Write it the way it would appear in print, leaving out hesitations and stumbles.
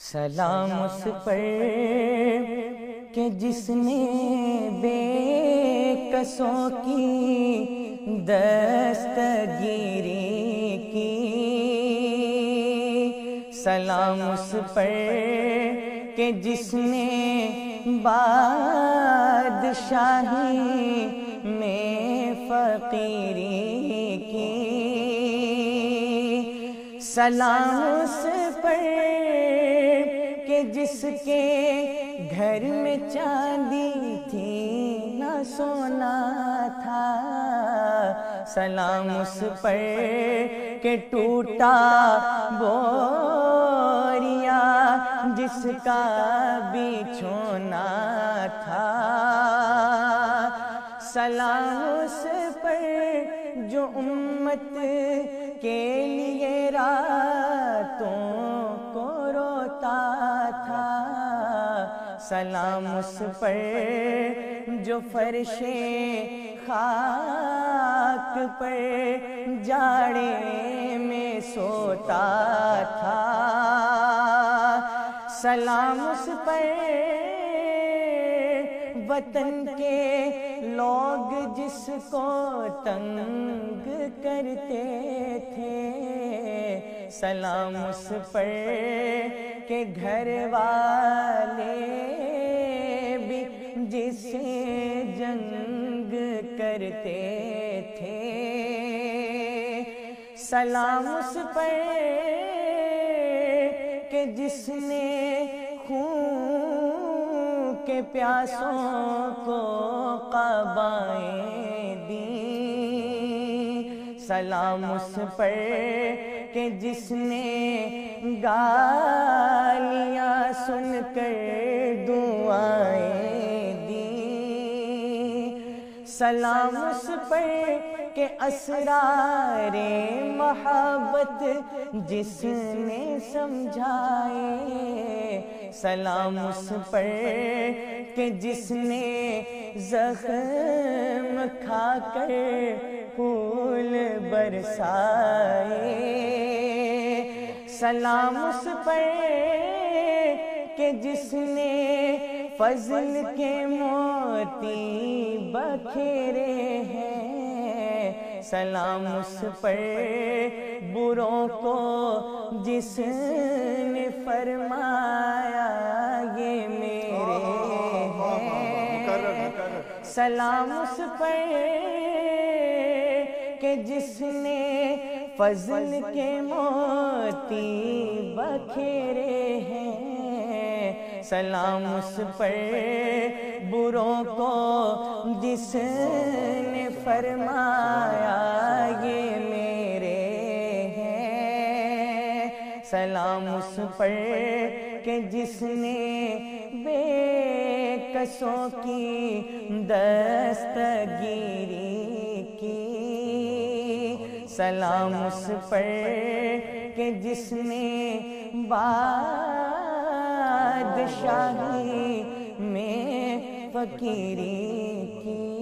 سلام اس پر کہ جس نے بے کسوں کی دستگیری کی، سلام اس پر کہ جس نے بادشاہی میں فقیری کی، سلام اس پر کہ جس کے گھر میں چاندی تھی نہ سونا تھا، سلام اس پر کہ ٹوٹا بوریا جس کا بچھونا تھا، سلام اس پر جو امت کے لیے راتوں کو روتا تھا، سلام اس پر جو فرش خاک پر جاڑے میں سوتا تھا، سلام اس پر وطن کے لوگ جس کو تنگ کرتے تھے، سلام اس پر کہ گھر والے بھی جس سے جنگ کرتے تھے، سلام اس پر کہ جس نے خون کے پیاسوں کو قبائیں دیں، سلام اس پر کہ جس نے گالیاں سن کر دعائیں دیں، سلام اس پر کہ اسرار محبت جس نے سمجھائے، سلام اس پر کہ جس نے زخم کھا کر پھول برسائے، سلام اس پر کہ جس نے فضل کے موتی بکھیرے ہیں، سلام اس پر بروں کو جس نے فرمایا یہ میرے ہیں، سلام اس پر کہ جس نے فضل کے موتی بکھیرے ہیں، سلام اس پر بروں کو جس نے فرمایا یہ میرے ہیں، سلام اس پر کہ جس نے بے کسوں کی دستگیری کی، سلام اس پر کہ جس نے بادشاہی میں فقیری کی۔